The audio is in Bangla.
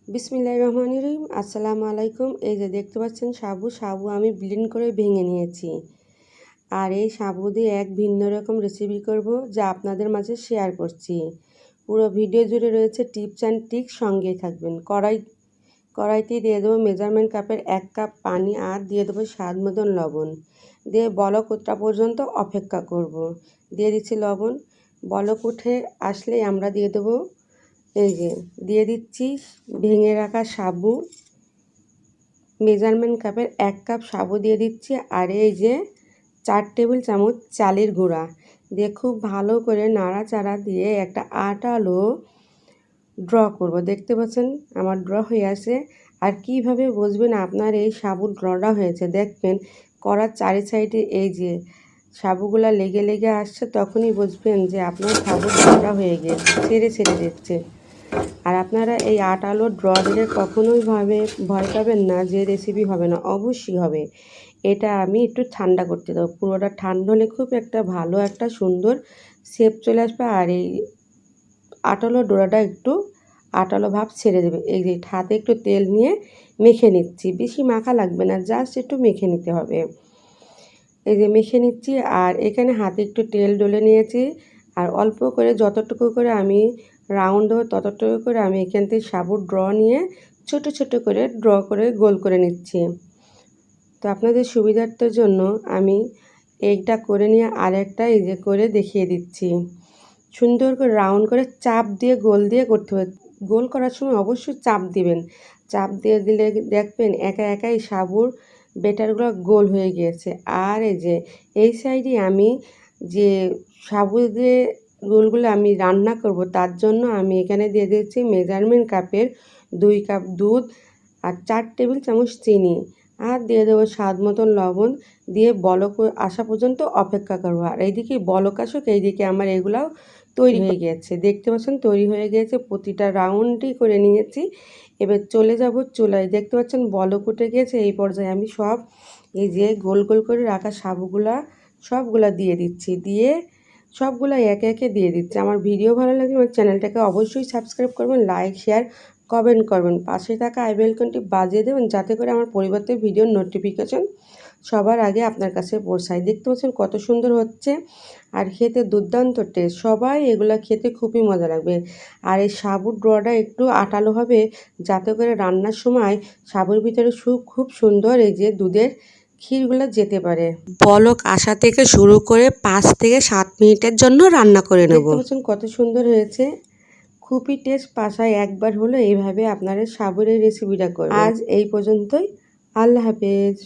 বিসমিল্লাহির রহমানির রহিম। আসসালামু আলাইকুম। এই যে দেখতে পাচ্ছেন সাবু আমি ব্লেন্ড করে ভেঙে নিয়েছি। আর এই সাবু দিয়ে এক ভিন্ন রকম রেসিপি করব, যা আপনাদের মাঝে শেয়ার করছি। পুরো ভিডিও জুড়ে রয়েছে টিপস অ্যান্ড ট্রিক্স, সঙ্গেই থাকবেন। কড়াইতে দিয়ে দেবো মেজারমেন্ট কাপের 1 কাপ পানি, আর দিয়ে দেবো স্বাদ মতন লবণ। দিয়ে বলক ওঠা পর্যন্ত অপেক্ষা করব। দিয়ে দিচ্ছি লবণ। বলক উঠে আসলেই আমরা দিয়ে দেবো, এই যে দিয়ে দিচ্ছি ভেঙে রাখা সাবু। মেজারমেন্ট কাপের 1 কাপ সাবু দিয়ে দিচ্ছি, আর এই যে 4 টেবিল চামচ চালের গুঁড়া দিয়ে খুব ভালো করে নাড়াচাড়া দিয়ে একটা আটালো ড্র করব। দেখতে পাচ্ছেন আমার ড্র হয়ে আসে। আর কিভাবে বুঝবেন আপনার এই সাবুর ড্রটা হয়েছে, দেখবেন করার চারি সাইডে এই যে সাবুগুলা লেগে লেগে আসছে, তখনই বুঝবেন যে আপনার সাবুর ড্রটা হয়ে গিয়েছে, ছেড়ে ছেড়ে দিচ্ছে। আর আপনারা এই আটালো ড্র দিলে কখনোই ভয় পাবেন না যে রেসিপি হবে না, অবশ্যই হবে। এটা আমি একটু ঠান্ডা করতে দেবো। পুরোটা ঠান্ডা হলে খুব একটা ভালো একটা সুন্দর শেপ চলে আসবে, আর এই আটালো ডোরাটা একটু আটালো ভাব ছেড়ে দেবে। এই যে হাতে একটু তেল নিয়ে মেখে নিচ্ছি, বেশি মাখা লাগবে না, জাস্ট একটু মেখে নিতে হবে। এই যে মেখে নিচ্ছি, আর এখানে হাতে একটু তেল ডলে নিয়েছি, আর অল্প করে যতটুকু করে আমি রাউন্ড হবে ততটুকু করে আমি এখান থেকে সাবুর ড্র নিয়ে ছোট ছোট করে ড্র করে গোল করে নিচ্ছি। তো আপনাদের সুবিধার্থের জন্য আমি এইটা করে নিয়ে আরেকটা এই যে করে দেখিয়ে দিচ্ছি। সুন্দর করে রাউন্ড করে চাপ দিয়ে গোল দিয়ে করতে হবে। গোল করার সময় অবশ্যই চাপ দিবেন। চাপ দিয়ে দিলে দেখবেন একা একাই সাবুর বেটারগুলো গোল হয়ে গিয়েছে। আর এই যে এই সাইডে আমি যে সাবু দিয়ে রোলগুলো আমি রান্না করব, তার জন্য আমি এখানে দিয়ে দিয়েছি মেজারমেন্ট কাপের 2 কাপ দুধ আর 4 টেবিল চামচ চিনি, আর দিয়ে দেবো স্বাদ মতন লবণ। দিয়ে বলক আসা পর্যন্ত অপেক্ষা করবো। আর এইদিকে বলক আসুক, এইদিকে আমার এগুলাও তৈরি হয়ে গিয়েছে। দেখতে পাচ্ছেন তৈরি হয়ে গিয়েছে, প্রতিটা রাউন্ডই করে নিয়েছি। এবার চলে যাব চুলায়। দেখতে পাচ্ছেন বলক উঠে গিয়েছে। এই পর্যায়ে আমি সব এই যে গোল গোল করে রাখা সাবুগুলা সবগুলা দিয়ে দিচ্ছি। দিয়ে সবগুলা একে একে দিয়ে দিচ্ছি। আমার ভিডিও ভালো লাগলে আমার চ্যানেলটাকে অবশ্যই সাবস্ক্রাইব করবেন, লাইক শেয়ার কমেন্ট করবেন, পাশে থাকা আই বেল আইকনটি বাজিয়ে দেবেন, যাতে করে আমার পরিবর্তে ভিডিওর নোটিফিকেশন সবার আগে আপনার কাছে পৌঁছায়। দেখতে পাচ্ছেন কত সুন্দর হচ্ছে, আর খেতে দুর্দান্ত টেস্ট। সবাই এগুলা খেতে খুবই মজা লাগবে। আর এই সাবুর ড্রটা একটু আটালো হবে, যাতে করে রান্নার সময় সাবুর ভিতরে খুব সুন্দর এই যে দুধের ক্ষীরগুলো যেতে পারে। বলক আসা থেকে শুরু করে 5 থেকে 7 মিনিটের জন্য রান্না করে নেব। দেখতে পাচ্ছেন কত সুন্দর হয়েছে, খুবই টেস্ট। বাসায় একবার হলো এইভাবে আপনারা সাবুর এই রেসিপিটা করবেন। আজ এই পর্যন্তই। আল্লাহ হাফেজ।